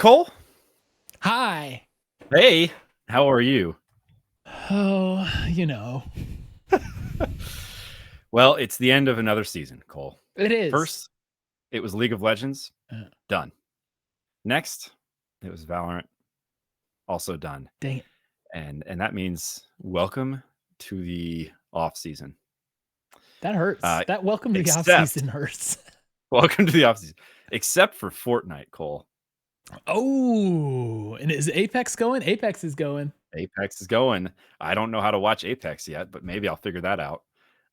Cole. Hi. Hey, how are you? Oh, Well, it's the end of another season, Cole. it is. First, it was League of Legends. Uh, Done. Next, it was Valorant. Also done. Dang it. And that means welcome to the off season. That hurts. That welcome to the off except- season hurts. Welcome to the off season. Except for Fortnite, Cole. Oh, and is Apex going? Apex is going. Apex is going. I don't know how to watch Apex yet, but maybe I'll figure that out.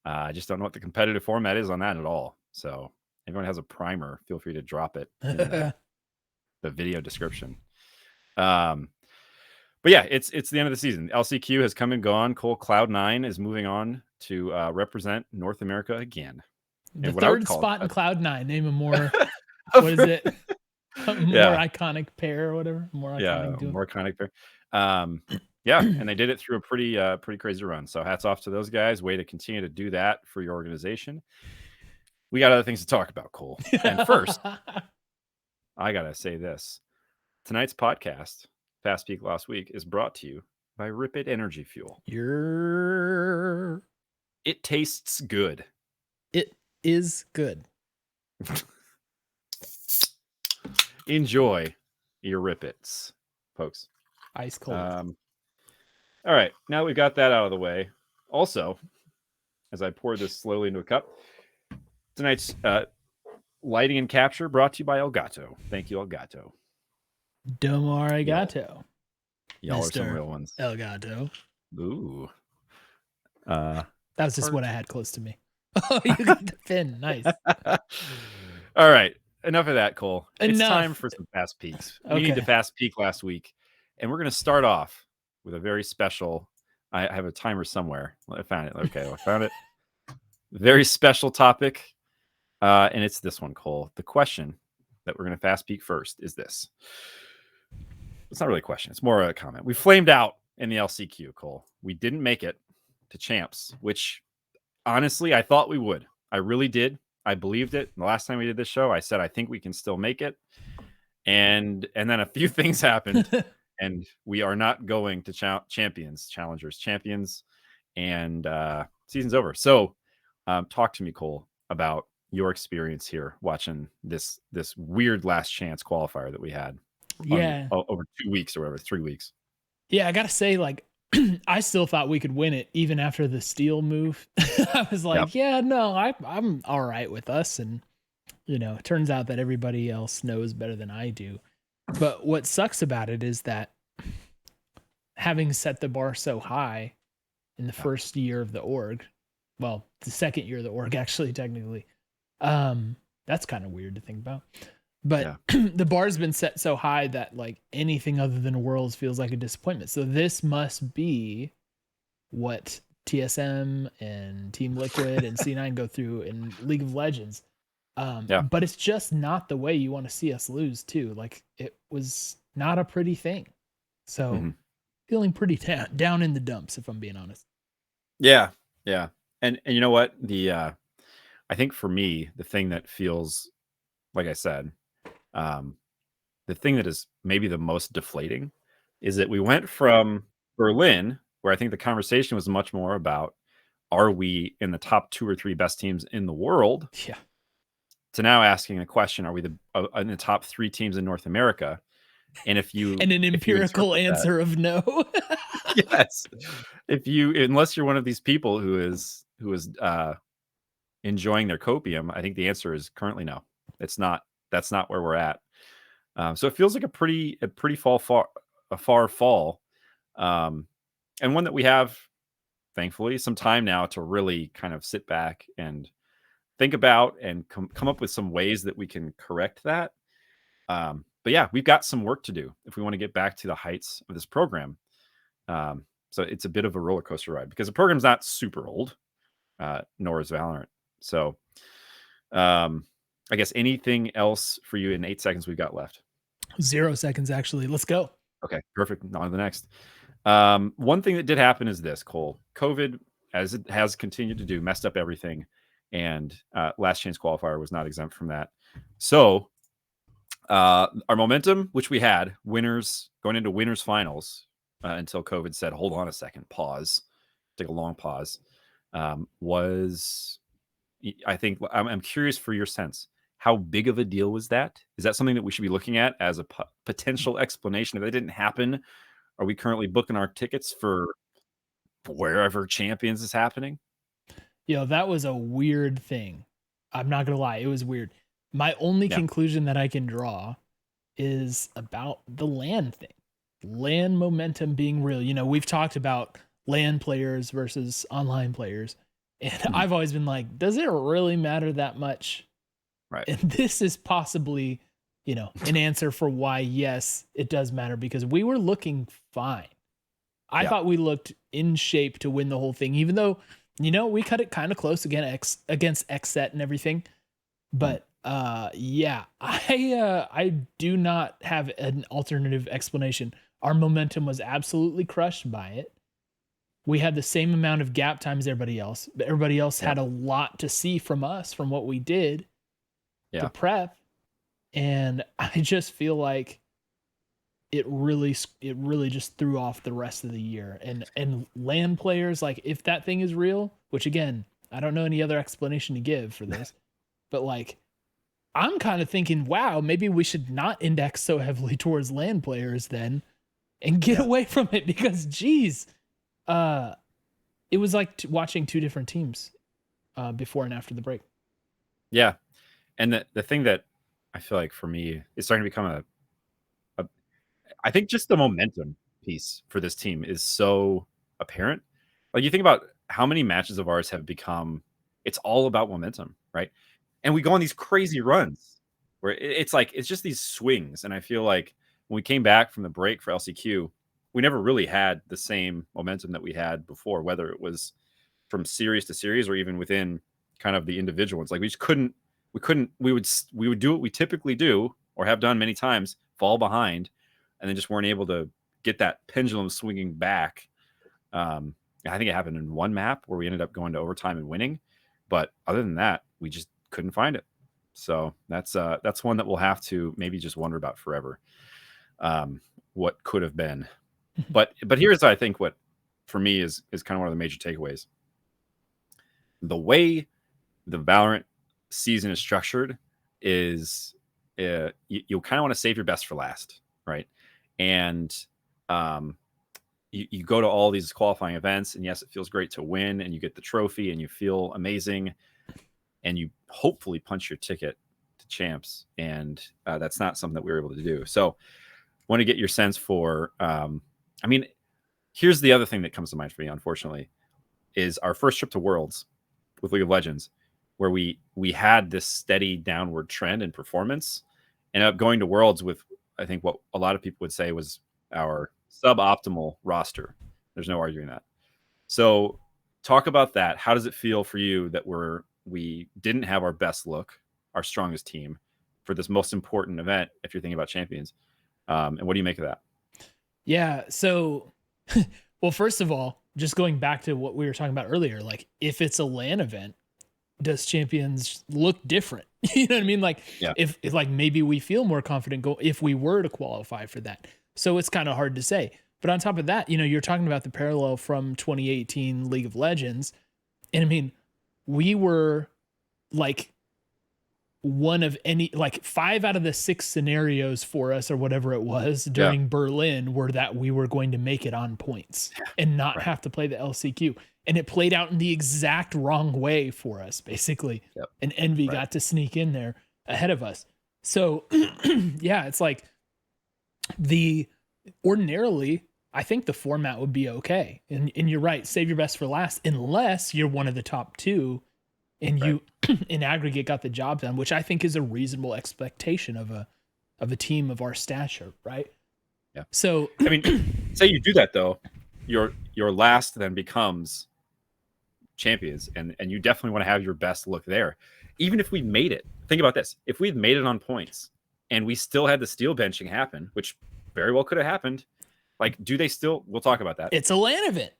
I just don't know what the competitive format is on that at all. So if everyone has a primer, feel free to drop it in the video description. But yeah, it's the end of the season. LCQ has come and gone. Cole Cloud9 is moving on to represent North America again. The third spot in Cloud9. Name a more what is it? More iconic pair or whatever. More iconic pair. Yeah, and they did it through a pretty crazy run. So hats off to those guys. Way to continue to do that for your organization. We got other things to talk about, Cole. And first, I gotta say this: tonight's podcast, Fast Peak Last Week, is brought to you by Rip It Energy Fuel. It tastes good. It is good. Enjoy your Rip Its, folks. Ice cold. All right, now that we've got that out of the way, also, as I pour this slowly into a cup, tonight's lighting and capture brought to you by Elgato. Thank you, Elgato. Domo arigato. Y'all are some real ones. Elgato. Ooh. That was just what I had close to me. Oh, you got the pin. Nice. All right. Enough of that, Cole. Enough. It's time for some fast peaks. Okay. We need to fast peak last week. And we're going to start off with a very special. I have a timer somewhere. I found it. Okay, I found it. Very special topic. And it's this one, Cole. The question that we're going to fast peak first is this. It's not really a question. It's more a comment. We flamed out in the LCQ, Cole. We didn't make it to champs, which honestly, I thought we would. I really did. I believed it. The last time we did this show, I said, I think we can still make it. And then a few things happened and we are not going to challengers, champions, and season's over. So talk to me, Cole, about your experience here watching this weird last chance qualifier that we had. Yeah. Over 2 weeks or whatever, 3 weeks. Yeah, I got to say, like, I still thought we could win it even after the steal move. I was like, yeah, no, I'm all right with us. And, it turns out that everybody else knows better than I do. But what sucks about it is that having set the bar so high in the first year of the org, well, the second year of the org, actually, technically, that's kind of weird to think about. But the bar's been set so high that like anything other than Worlds feels like a disappointment. So this must be what TSM and Team Liquid and C9 go through in League of Legends. But it's just not the way you want to see us lose too. Like it was not a pretty thing. So feeling pretty down in the dumps, if I'm being honest. Yeah. Yeah. And you know what? I think for me, the thing that feels, like I said, the thing that is maybe the most deflating is that we went from Berlin, where I think the conversation was much more about, are we in the top 2 or 3 best teams in the world? Yeah. To now asking a question, are we in the top 3 teams in North America? And if you and an empirical answer of no. Yes. Unless you're one of these people who is enjoying their copium, I think the answer is currently no. That's not where we're at. So it feels like a pretty far fall, and one that we have, thankfully, some time now to really kind of sit back and think about and come up with some ways that we can correct that. But yeah, we've got some work to do if we want to get back to the heights of this program. So it's a bit of a roller coaster ride because the program's not super old, nor is Valorant. So I guess anything else for you in 8 seconds we've got left? 0 seconds, actually. Let's go. Okay, perfect. On to the next. One thing that did happen is this, Cole. COVID, as it has continued to do, messed up everything. And last chance qualifier was not exempt from that. So Our momentum, which we had, winners going into winners finals until COVID said, hold on a second, pause, take a long pause, was, I think, I'm curious for your sense. How big of a deal was that? Is that something that we should be looking at as a potential explanation? If that didn't happen, are we currently booking our tickets for wherever Champions is happening? That was a weird thing. I'm not gonna lie, it was weird. My only Yeah. conclusion that I can draw is about the LAN thing. LAN momentum being real. We've talked about LAN players versus online players. And Mhm. I've always been like, does it really matter that much? Right. And this is possibly, an answer for why, yes, it does matter because we were looking fine. I Yeah. thought we looked in shape to win the whole thing, even though, we cut it kind of close against XSET and everything. Mhm. But yeah, I do not have an alternative explanation. Our momentum was absolutely crushed by it. We had the same amount of gap time as everybody else, but everybody else Yeah. had a lot to see from us from what we did to Yeah. prep, and I just feel like it really just threw off the rest of the year. And LAN players, like, if that thing is real, which again, I don't know any other explanation to give for this, but like, I'm kind of thinking, wow, maybe we should not index so heavily towards LAN players then and get Yeah. away from it because geez, uh it was like watching two different teams before and after the break. Yeah. And the thing that I feel like for me is starting to become a I think just the momentum piece for this team is so apparent. Like you think about how many matches of ours have become it's all about momentum, right? And we go on these crazy runs where it's like it's just these swings. And I feel like when we came back from the break for LCQ, we never really had the same momentum that we had before, whether it was from series to series or even within kind of the individual ones. Like we just couldn't, we would do what we typically do or have done many times, fall behind, and then just weren't able to get that pendulum swinging back. I think it happened in one map where we ended up going to overtime and winning, but other than that, we just couldn't find it. So that's one that we'll have to maybe just wonder about forever. What could have been, but here's I think what for me is kind of one of the major takeaways. The way the Valorant season is structured is you kind of want to save your best for last, right? And um, you go to all these qualifying events, and yes, it feels great to win, and you get the trophy, and you feel amazing, and you hopefully punch your ticket to champs, and that's not something that we were able to do. So, want to get your sense for. I mean, here's the other thing that comes to mind for me, unfortunately, is our first trip to Worlds with League of Legends, where we had this steady downward trend in performance, ended up going to Worlds with I think what a lot of people would say was our suboptimal roster. There's no arguing that. So talk about that. How does it feel for you that we didn't have our best look, our strongest team for this most important event if you're thinking about champions? And what do you make of that? Yeah. So, well, first of all, just going back to what we were talking about earlier, like if it's a LAN event, does champions look different? You know what I mean? Like Yeah. if like maybe we feel more confident go if we were to qualify for that. So it's kind of hard to say. But on top of that, you're talking about the parallel from 2018 League of Legends. And I mean, we were like one of any like 5 out of the 6 scenarios for us or whatever it was Yeah. during Berlin were that we were going to make it on points and not Right. have to play the LCQ. And it played out in the exact wrong way for us, basically. Yep. And Envy Right. got to sneak in there ahead of us. So yeah, it's like the ordinarily, I think the format would be okay. And you're right, save your best for last, unless you're one of the top 2 and Right. you in aggregate got the job done, which I think is a reasonable expectation of a team of our stature, right? Yeah. So I mean, say you do that though, your last then becomes champions, and you definitely want to have your best look there. Even if we made it, think about this: if we'd made it on points, and we still had the steel benching happen, which very well could have happened, like, do they still? We'll talk about that. it's a LAN event.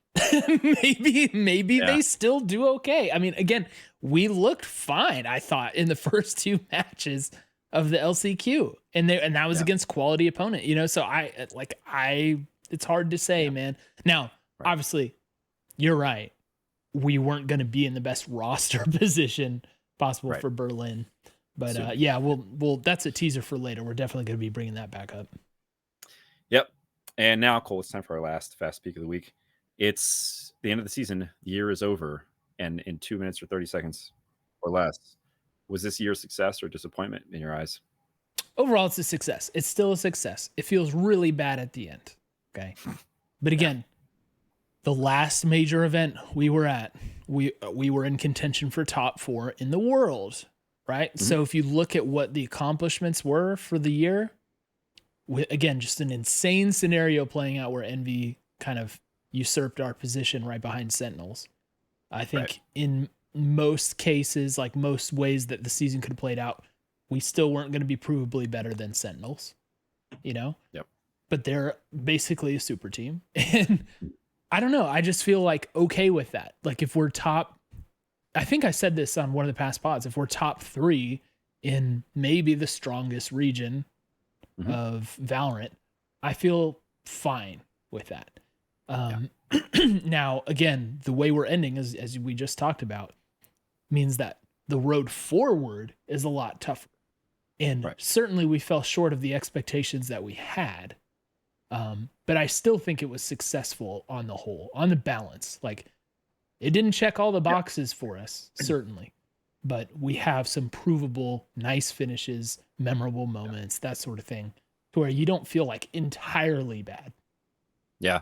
maybe Yeah. they still do okay. I mean, again, we looked fine, I thought, in the first 2 matches. of the LCQ, and that was against quality opponent, you know. So it's hard to say, man. Now, obviously, you're right. We weren't going to be in the best roster position possible for Berlin, but we'll that's a teaser for later. We're definitely going to be bringing that back up. Yep. And now, Cole, it's time for our last fast peek of the week. It's the end of the season. The year is over, and in 2 minutes or 30 seconds or less, was this year a success or disappointment in your eyes? Overall, it's a success. It's still a success. It feels really bad at the end. Okay. But again, the last major event we were at, we were in contention for top 4 in the world, right? Mm-hmm. So if you look at what the accomplishments were for the year, again, just an insane scenario playing out where Envy kind of usurped our position right behind Sentinels. I think in most cases, like most ways that the season could have played out, we still weren't going to be provably better than Sentinels, you know? Yep. But they're basically a super team. And I don't know. I just feel like okay with that. Like if we're top, I think I said this on one of the past pods, if we're top 3 in maybe the strongest region of Valorant, I feel fine with that. Now, again, the way we're ending, as we just talked about, means that the road forward is a lot tougher. And certainly we fell short of the expectations that we had. But I still think it was successful on the whole, on the balance. Like, it didn't check all the boxes for us, certainly. But we have some provable, nice finishes, memorable moments, that sort of thing, to where you don't feel like entirely bad. Yeah.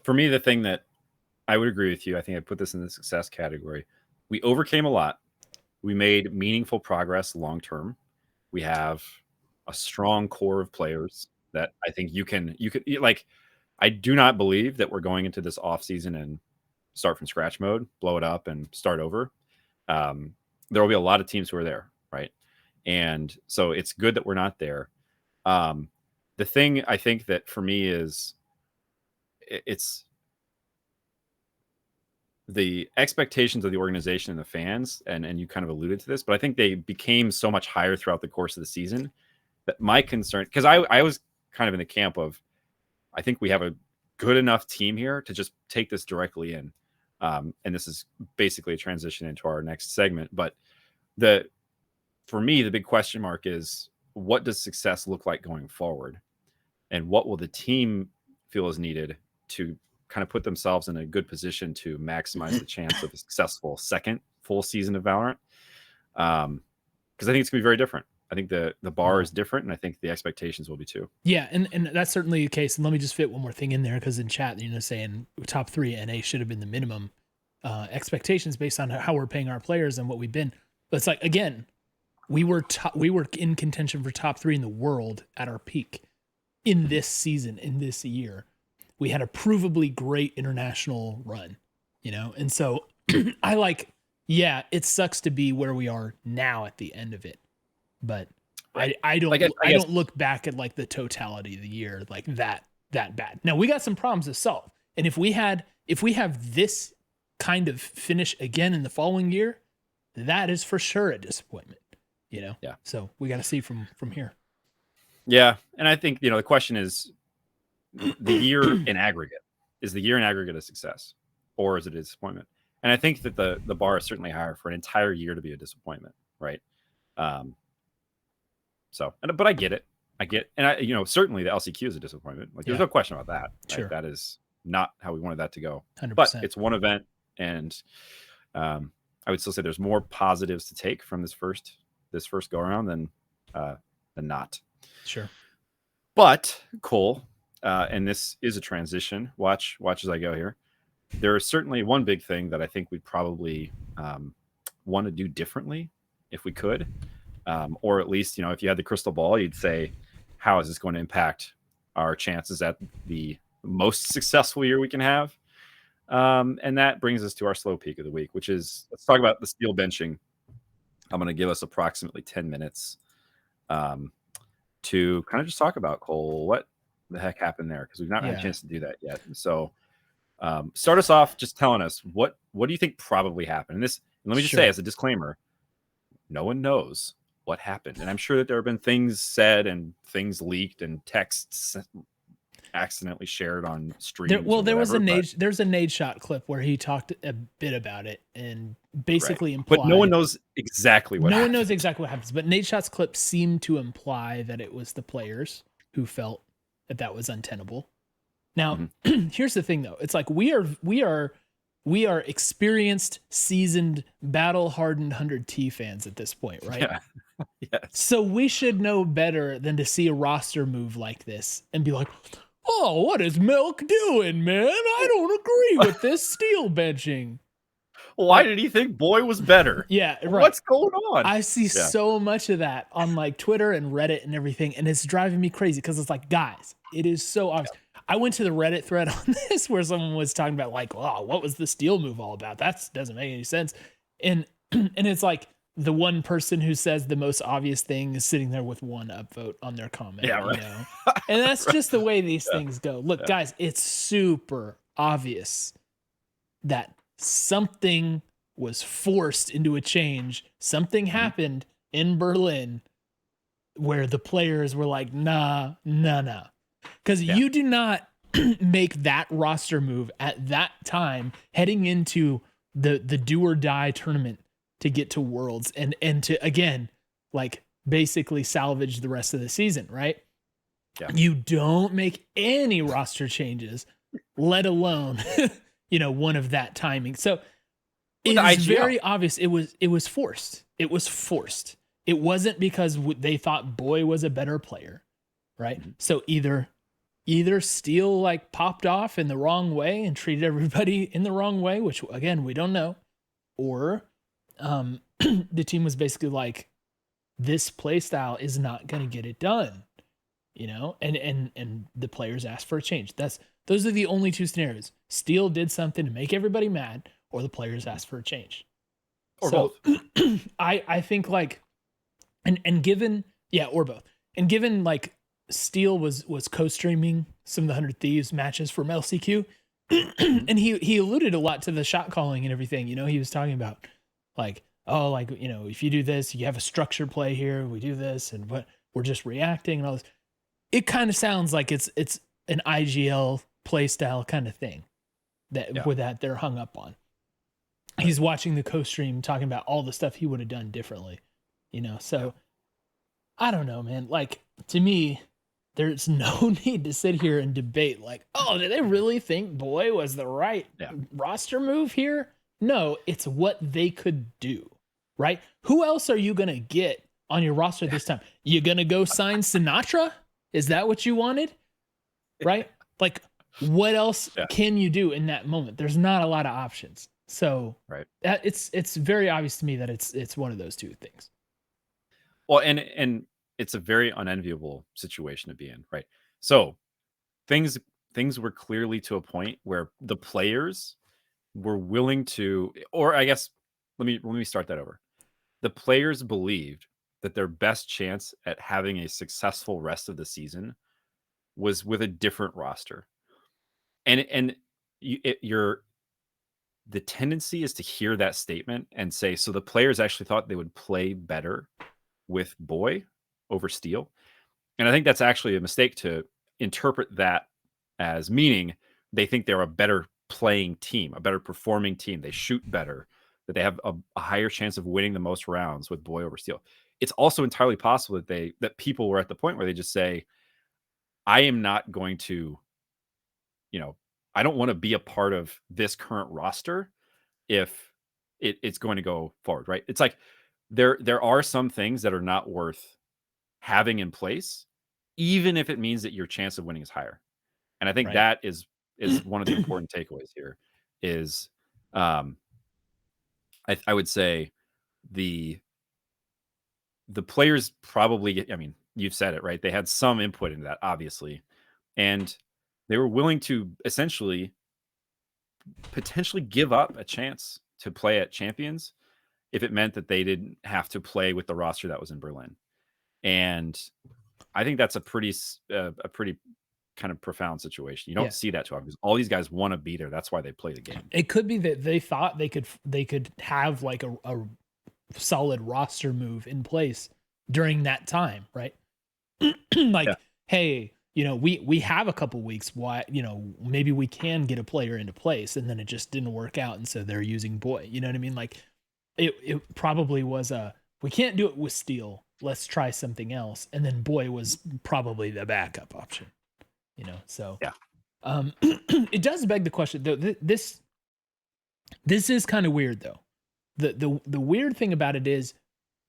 For me, the thing that I would agree with you, I think I put this in the success category. We overcame a lot. We made meaningful progress long term. We have a strong core of players that I think you could like. I do not believe that we're going into this off season and start from scratch mode, blow it up, and start over. There will be a lot of teams who are there, right? And so it's good that we're not there. The thing I think that for me is it's the expectations of the organization and the fans, and you kind of alluded to this, but I think they became so much higher throughout the course of the season that my concern, because I was kind of in the camp of, I think we have a good enough team here to just take this directly in. And this is basically a transition into our next segment. But for me, the big question mark is, what does success look like going forward? And what will the team feel is needed to kind of put themselves in a good position to maximize the chance of a successful second full season of Valorant? Because I think it's going to be very different. I think the bar is different, and I think the expectations will be too. Yeah, and that's certainly the case. And let me just fit one more thing in there, because in chat, saying top 3 NA should have been the minimum expectations based on how we're paying our players and what we've been. But it's like, again, we were in contention for top 3 in the world at our peak in this season, in this year. We had a provably great international run, and so it sucks to be where we are now at the end of it. But I don't look back at like the totality of the year like that bad. Now we got some problems to solve. And if we have this kind of finish again in the following year, that is for sure a disappointment, Yeah. So we got to see from here. Yeah. And I think, the question is, the year in aggregate, is the year in aggregate a success, or is it a disappointment? And I think that the bar is certainly higher for an entire year to be a disappointment. Right. But I get it. And certainly the LCQ is a disappointment. Like, there's no question about that. Right? Sure. That is not how we wanted that to go. 100%. But it's one event, and I would still say there's more positives to take from this first go around than not. Sure. But Cole, and this is a transition. Watch as I go here. There is certainly one big thing that I think we'd probably want to do differently if we could. Or at least, if you had the crystal ball, you'd say, how is this going to impact our chances at the most successful year we can have? And that brings us to our slow peak of the week, which is, let's talk about the steel benching. I'm going to give us approximately 10 minutes to kind of just talk about, Cole, what the heck happened there, because we've not had a chance to do that yet. So start us off just telling us what do you think probably happened? And let me just say as a disclaimer, no one knows what happened. And I'm sure that there have been things said and things leaked and texts accidentally shared on streams. There was whatever, there's a Nade Shot clip where he talked a bit about it and basically right. implied. But no one knows exactly what no happened. one knows exactly what happens. But Nade Shot's clip seemed to imply that it was the players who felt that was untenable. Now, here's the thing though. It's like we are experienced, seasoned, battle-hardened 100T fans at this point, right? Yeah. Yes. So we should know better than to see a roster move like this and be like, "Oh, what is Milk doing, man? I don't agree with this steel benching." Why did he think Boy was better? Yeah, right. What's going on? I see so much of that on like Twitter and Reddit and everything, and it's driving me crazy because it's like, guys, it is so obvious. I went to the Reddit thread on this where someone was talking about like, "Oh, what was the steel move all about? That doesn't make any sense." And it's like the one person who says the most obvious thing is sitting there with one upvote on their comment. Yeah, right. You know? And that's just the way these things go. Look, guys, it's super obvious that something was forced into a change. Something happened in Berlin where the players were like, nah. Because you do not make that roster move at that time heading into the do or die tournament to get to Worlds and to, again, like basically salvage the rest of the season, right? Yeah. You don't make any roster changes, let alone, one of that timing. So it's very obvious it was forced. It was forced. It wasn't because they thought Boy was a better player, right? So either Steel like popped off in the wrong way and treated everybody in the wrong way, which again we don't know, or the team was basically like, this play style is not going to get it done, and the players asked for a change. Those are the only two scenarios. Steel did something to make everybody mad, or the players asked for a change, or both. I think like, and given or both, and given like Steel was co-streaming some of the 100 Thieves matches from LCQ, and he alluded a lot to the shot calling and everything. He was talking about like, oh, like, if you do this, you have a structured play here, we do this, and what we're just reacting and all this. It kind of sounds like it's an IGL play style kind of thing that they're hung up on. He's watching the co-stream talking about all the stuff he would have done differently, so I don't know, man. Like, to me, there's no need to sit here and debate like, oh, did they really think Boy was the right roster move here? No, it's what they could do, right? Who else are you going to get on your roster this time? You going to go sign Sinatra? Is that what you wanted? Right? Like, what else can you do in that moment? There's not a lot of options. So it's very obvious to me that it's one of those two things. Well, and it's a very unenviable situation to be in, right? So things were clearly to a point where the players were willing to, or I guess let me start that over. The players believed that their best chance at having a successful rest of the season was with a different roster. And the tendency is to hear that statement and say, so the players actually thought they would play better with Boy over Steel. And I think that's actually a mistake to interpret that as meaning they think they're a better playing team, a better performing team. They shoot better, that they have a higher chance of winning the most rounds with Boy over Steel. It's also entirely possible that people were at the point where they just say, I am not going to, I don't want to be a part of this current roster if it's going to go forward, right? It's like there are some things that are not worth having in place, even if it means that your chance of winning is higher. And I think that is one of the important takeaways here is, I would say the players probably, I mean, you've said it, right? They had some input into that, obviously. And they were willing to essentially potentially give up a chance to play at Champions if it meant that they didn't have to play with the roster that was in Berlin. And I think that's a pretty kind of profound situation. You don't see that too often because all these guys want to be there. That's why they play the game. It could be that they thought they could have like a solid roster move in place during that time, right? Like, hey, we have a couple weeks. Why, maybe we can get a player into place, and then it just didn't work out, and so they're using Boy. You know what I mean? Like, it probably was we can't do it with Steel. Let's try something else, and then Boy was probably the backup option. So it does beg the question. Though this is kind of weird, though. The weird thing about it is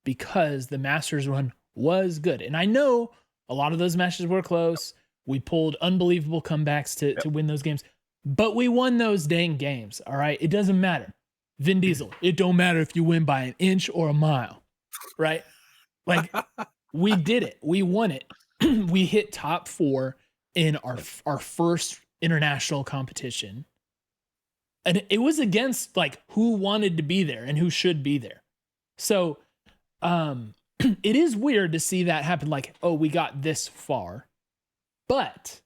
because the Masters run was good, and I know a lot of those matches were close. We pulled unbelievable comebacks to win those games, but we won those dang games. All right, it doesn't matter. Vin Diesel, it don't matter if you win by an inch or a mile, right? Like, we did it. We won it. We hit top 4 in our first international competition. And it was against like who wanted to be there and who should be there. So it is weird to see that happen. Like, oh, we got this far, but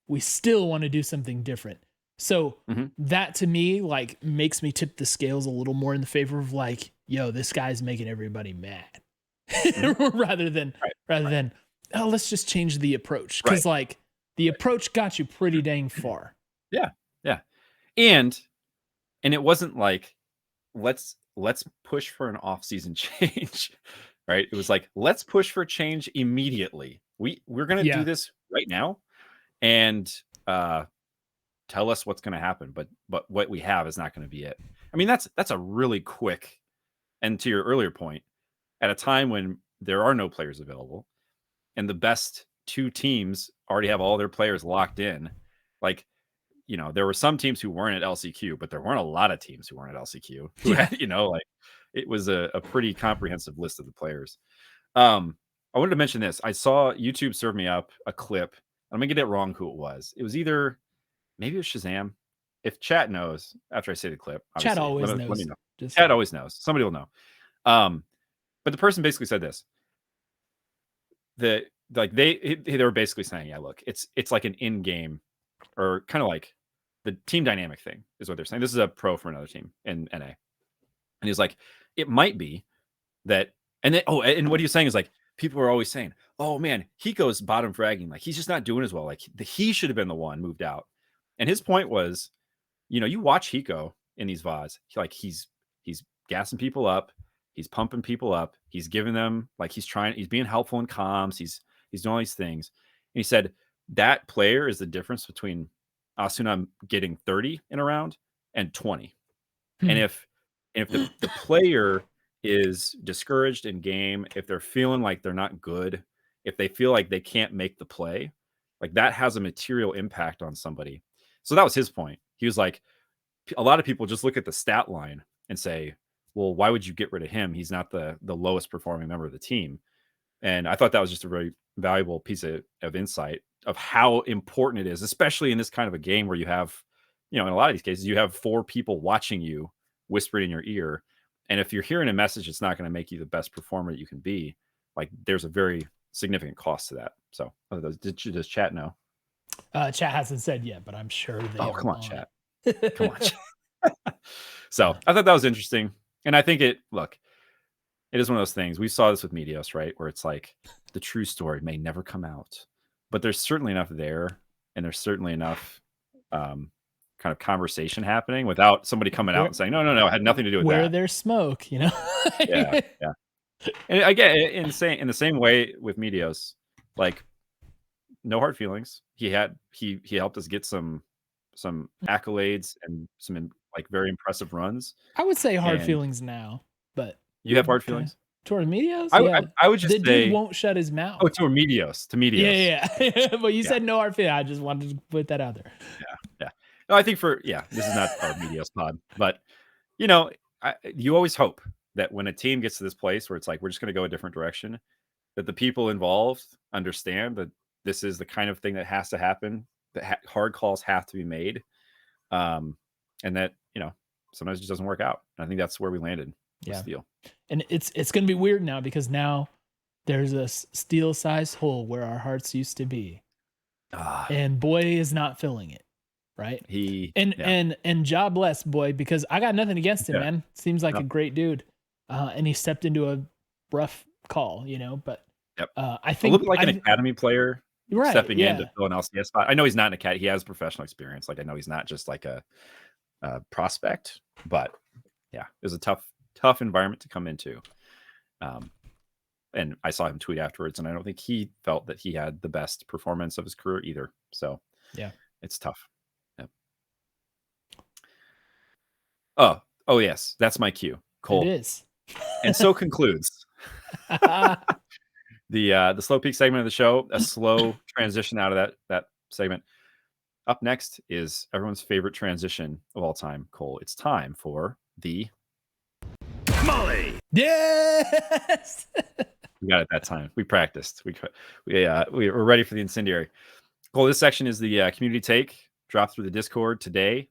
we still want to do something different. So that to me, like, makes me tip the scales a little more in the favor of like, yo, this guy's making everybody mad. rather than, oh, let's just change the approach. Cause like the approach got you pretty dang far. Yeah. Yeah. And it wasn't like, let's push for an off-season change, right? It was like, let's push for change immediately. We're going to do this right now, and tell us what's going to happen. But what we have is not going to be it. I mean, that's a really quick, and to your earlier point, at a time when there are no players available, and the best 2 teams already have all their players locked in, like, there were some teams who weren't at LCQ, but there weren't a lot of teams who weren't at LCQ. Who had, like, it was a pretty comprehensive list of the players. I wanted to mention this. I saw YouTube serve me up a clip. I'm gonna get it wrong who it was. It was either, maybe it was Shazam. If chat knows after I say the clip, chat always knows. Let me know. Chat always knows. Somebody will know. But the person basically said this. They were basically saying, yeah, look, it's like an in-game, or kind of like the team dynamic thing is what they're saying. This is a pro from another team in NA. And he's like, it might be that, and what he was saying is like, people are always saying, oh man, Hiko's bottom fragging. Like, he's just not doing as well. Like, he should have been the one moved out. And his point was, you watch Hiko in these VODs, he's gassing people up. He's pumping people up. He's giving them, like, he's being helpful in comms. He's doing all these things. And he said that player is the difference between Asuna getting 30 in a round and 20. And if the player is discouraged in game, if they're feeling like they're not good, if they feel like they can't make the play, like, that has a material impact on somebody. So that was his point. He was like, a lot of people just look at the stat line and say, well, why would you get rid of him? He's not the lowest performing member of the team. And I thought that was just a very valuable piece of insight of how important it is, especially in this kind of a game where you have, in a lot of these cases, you have 4 people watching you, whispering in your ear. And if you're hearing a message, it's not going to make you the best performer that you can be. Like, there's a very significant cost to that. So does chat know? Chat hasn't said yet, but I'm sure they are. Come on, chat. Come on. So I thought that was interesting. And I think it is one of those things. We saw this with Medios, right? Where it's like, the true story may never come out, but there's certainly enough there. And there's certainly enough kind of conversation happening without somebody coming out and saying, no, it had nothing to do with where that. there's smoke, Yeah. And again, in the same way with Medios, like, no hard feelings. He helped us get some accolades and some, like, very impressive runs. I would say hard feelings now, but you have hard feelings toward Medios. I would just the say, dude won't shut his mouth. Oh, to Medios. Yeah. But you said no hard feelings. I just wanted to put that out there. Yeah. No, I think this is not our Medios pod, but you always hope that when a team gets to this place where it's like, we're just going to go a different direction, that the people involved understand that this is the kind of thing that has to happen, that hard calls have to be made, and that sometimes it just doesn't work out. And I think that's where we landed with Steel. And it's going to be weird now, because now there's a Steel-sized hole where our hearts used to be, and Boy is not filling it, right? And job bless Boy, because I got nothing against him, man. Seems like a great dude, and he stepped into a rough call, but Yep. I A think little bit like an academy player right, stepping in to yeah. fill an LCS spot. I know he's not an academy. He has professional experience. Like I know he's not just like a prospect, but yeah, it was a tough environment to come into. And I saw him tweet afterwards, and I don't think he felt that he had the best performance of his career either. So Yeah, it's tough. Yep. Oh yes, that's my cue, it Cole. is. And so concludes the slow peak segment of the show. A slow transition out of that segment. Up next is everyone's favorite transition of all time, Cole. It's time for the Molly. Yes. We got it that time. We practiced. We were ready for the incendiary. Cole, this section is the community take dropped through the Discord today,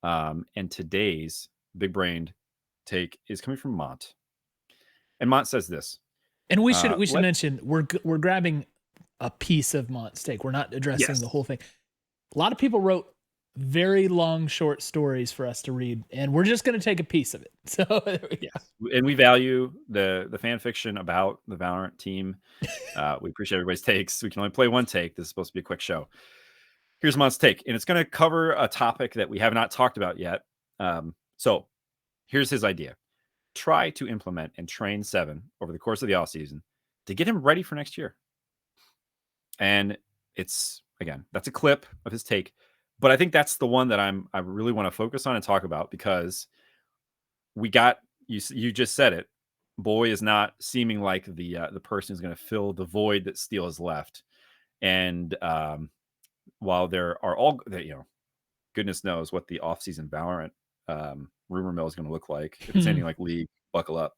and today's big brained take is coming from Mont. And Mont says this. And we should mention we're grabbing a piece of Mont's take. We're not addressing the whole thing. A lot of people wrote very long short stories for us to read, and we're just going to take a piece of it. So yes, and we value the fan fiction about the Valorant team. We appreciate everybody's takes. We can only play one take. This is supposed to be a quick show. Here's Mont's take, and it's going to cover a topic that we have not talked about yet. So here's his idea. Try to implement and train Seven over the course of the offseason to get him ready for next year. And it's, again, that's a clip of his take, but I think that's the one that I really want to focus on and talk about, because we got, you just said it, Boy is not seeming like the person who's going to fill the void that Steel has left. And while there are all that, goodness knows what the offseason Valorant rumor mill is going to look like. If it's anything like League, buckle up.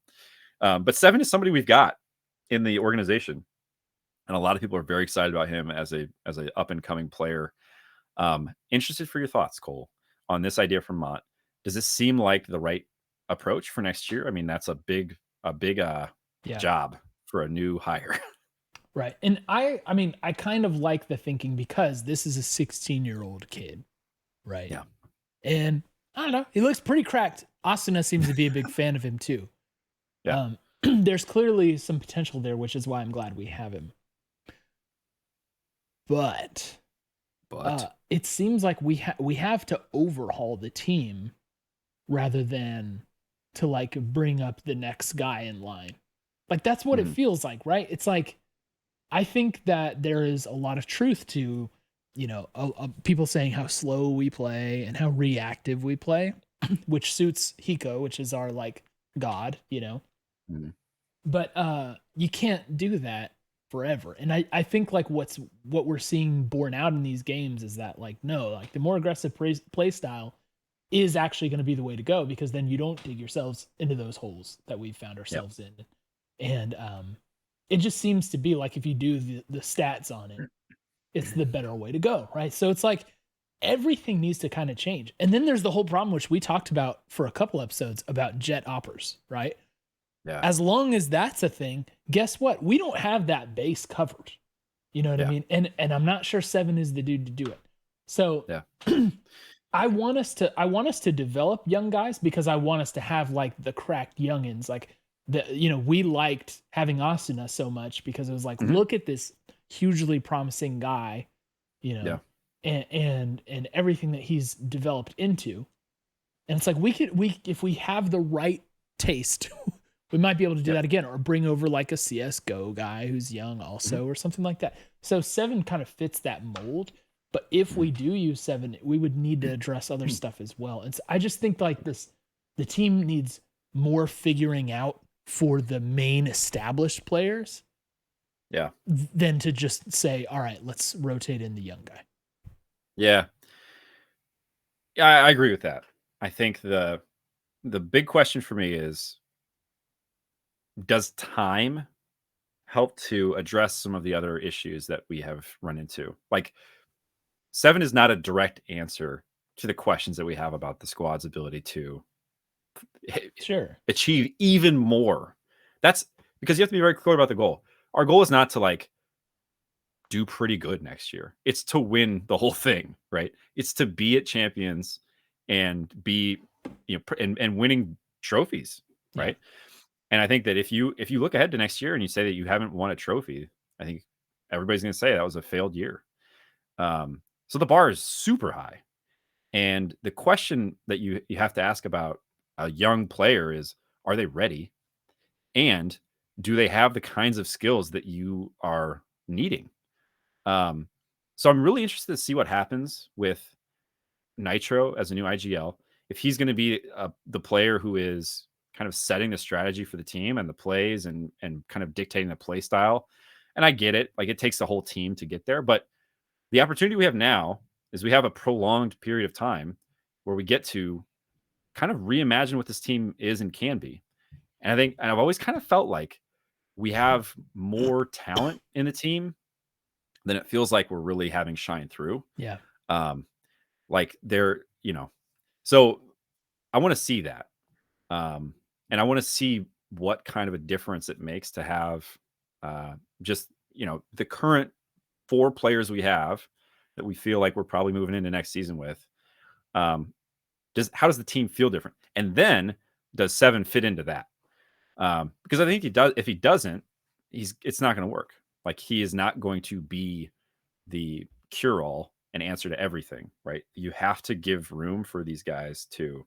But Seven is somebody we've got in the organization, and a lot of people are very excited about him as a up and coming player. Interested for your thoughts, Cole, on this idea from Mont. Does this seem like the right approach for next year? I mean, that's a big job for a new hire. Right. And I mean, I kind of like the thinking because this is a 16-year-old kid, right? Yeah. And I don't know, he looks pretty cracked. Asuna seems to be a big fan of him too. Yeah. There's clearly some potential there, which is why I'm glad we have him. But it seems like we have to overhaul the team rather than to like bring up the next guy in line. Like that's what it feels like, right? It's like, I think that there is a lot of truth to, people saying how slow we play and how reactive we play, which suits Hiko, which is our like god, But you can't do that forever. And I think like what we're seeing borne out in these games is that like, no, like the more aggressive play style is actually going to be the way to go, because then you don't dig yourselves into those holes that we've found ourselves in. And it just seems to be like if you do the stats on it, it's the better way to go, right? So it's like everything needs to kind of change. And then there's the whole problem, which we talked about for a couple episodes, about jet oppers, right? Yeah. As long as that's a thing, guess what? We don't have that base covered. You know what I mean? And I'm not sure Seven is the dude to do it. So I want us to develop young guys, because I want us to have like the cracked youngins, like we liked having Asuna so much because it was like, look at this hugely promising guy, and everything that he's developed into. And it's like, if we have the right taste, we might be able to do that again, or bring over like a CS:GO guy who's young also, or something like that. So Seven kind of fits that mold. But if we do use Seven, we would need to address other stuff as well. And so I just think like the team needs more figuring out for the main established players. Yeah. Than to just say, all right, let's rotate in the young guy. Yeah. Yeah, I agree with that. I think the big question for me is, does time help to address some of the other issues that we have run into? Like, Seven is not a direct answer to the questions that we have about the squad's ability to achieve even more. That's because you have to be very clear about the goal. Our goal is not to like do pretty good next year. It's to win the whole thing, right? It's to be at champions and be, and winning trophies, right? And I think that if you look ahead to next year and you say that you haven't won a trophy, I think everybody's going to say that was a failed year. So the bar is super high. And the question that you have to ask about a young player is, are they ready? And do they have the kinds of skills that you are needing? So I'm really interested to see what happens with Nitro as a new IGL. If he's going to be the player who is kind of setting the strategy for the team and the plays and kind of dictating the play style. And I get it. Like, it takes the whole team to get there. But the opportunity we have now is we have a prolonged period of time where we get to kind of reimagine what this team is and can be. And I've always kind of felt like we have more talent in the team than it feels like we're really having shine through. Yeah. Like they're, so I want to see that. And I want to see what kind of a difference it makes to have just, the current 4 players we have that we feel like we're probably moving into next season with. How does the team feel different? And then does 7 fit into that? Because I think he does. If he doesn't, it's not going to work. Like, he is not going to be the cure-all and answer to everything, right? You have to give room for these guys to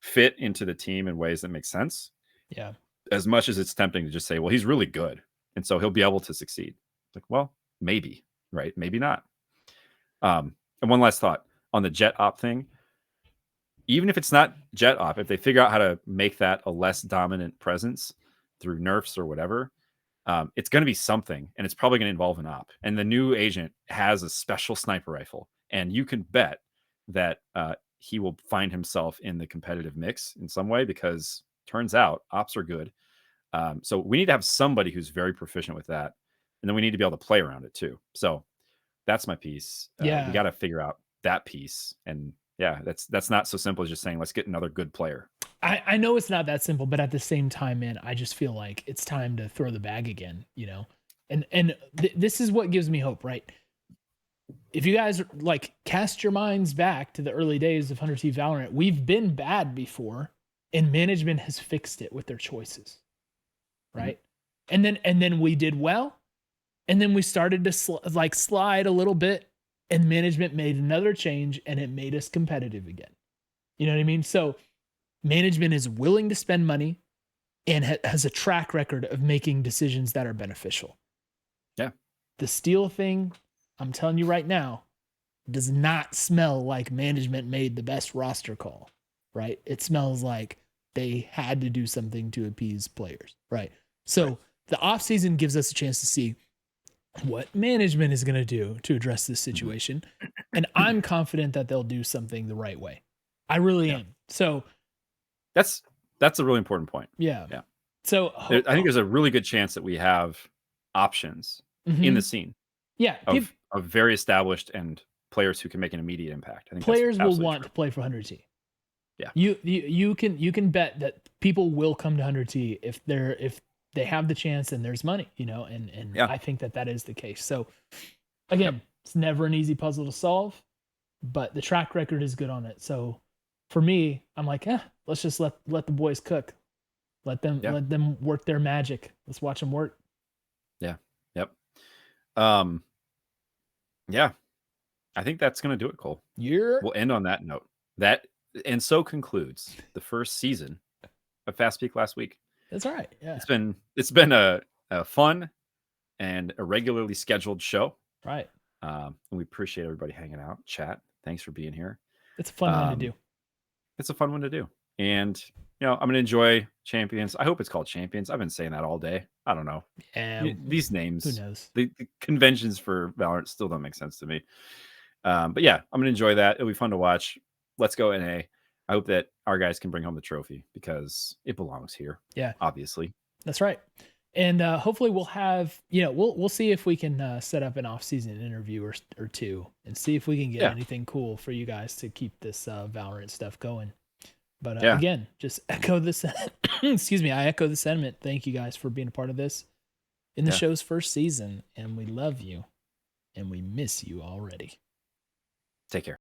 fit into the team in ways that make sense. Yeah. As much as it's tempting to just say, well, he's really good, and so he'll be able to succeed. Like, well, maybe, right? Maybe not. And one last thought on the Jet Op thing. Even if it's not Jet Op, if they figure out how to make that a less dominant presence through nerfs or whatever, it's going to be something, and it's probably going to involve an op. And the new agent has a special sniper rifle, and you can bet that he will find himself in the competitive mix in some way, because turns out ops are good. So we need to have somebody who's very proficient with that, and then we need to be able to play around it too. So that's my piece. We got to figure out that piece, and yeah, that's not so simple as just saying, let's get another good player. I know it's not that simple, but at the same time, man, I just feel like it's time to throw the bag again, and this is what gives me hope, right? If you guys like cast your minds back to the early days of 100T Valorant, we've been bad before, and management has fixed it with their choices, right? Mm-hmm. And then we did well, and then we started to slide a little bit, and management made another change, and it made us competitive again. You know what I mean? So management is willing to spend money and has a track record of making decisions that are beneficial. Yeah. The Steel thing, I'm telling you right now, does not smell like management made the best roster call, right? It smells like they had to do something to appease players, right? So the offseason gives us a chance to see what management is going to do to address this situation. And I'm confident that they'll do something the right way. I really am. So that's a really important point. Yeah. So I think there's a really good chance that we have options in the scene. Yeah. Of very established and players who can make an immediate impact. I think players will want to play for 100T. Yeah. You can bet that people will come to 100T if they have the chance and there's money, and I think that is the case. So again, it's never an easy puzzle to solve, but the track record is good on it. So for me, I'm like, let's just let the boys cook. Let them work their magic. Let's watch them work. Yeah. Yep. Yeah. I think that's going to do it, Cole. We'll end on that note. And so concludes the first season of Fast Peak last week. That's right. Yeah. It's been a fun and a regularly scheduled show. Right. And we appreciate everybody hanging out. Chat. Thanks for being here. It's a fun one to do. It's a fun one to do. And I'm going to enjoy Champions. I hope it's called Champions. I've been saying that all day. I don't know. These names. Who knows? The conventions for Valorant still don't make sense to me. But yeah, I'm going to enjoy that. It'll be fun to watch. Let's go NA. I hope that our guys can bring home the trophy because it belongs here. Yeah. Obviously. That's right. And hopefully we'll have, we'll see if we can set up an off-season interview or two and see if we can get anything cool for you guys to keep this Valorant stuff going. But again, just echo this. Excuse me. I echo the sentiment. Thank you guys for being a part of this in the show's first season. And we love you and we miss you already. Take care.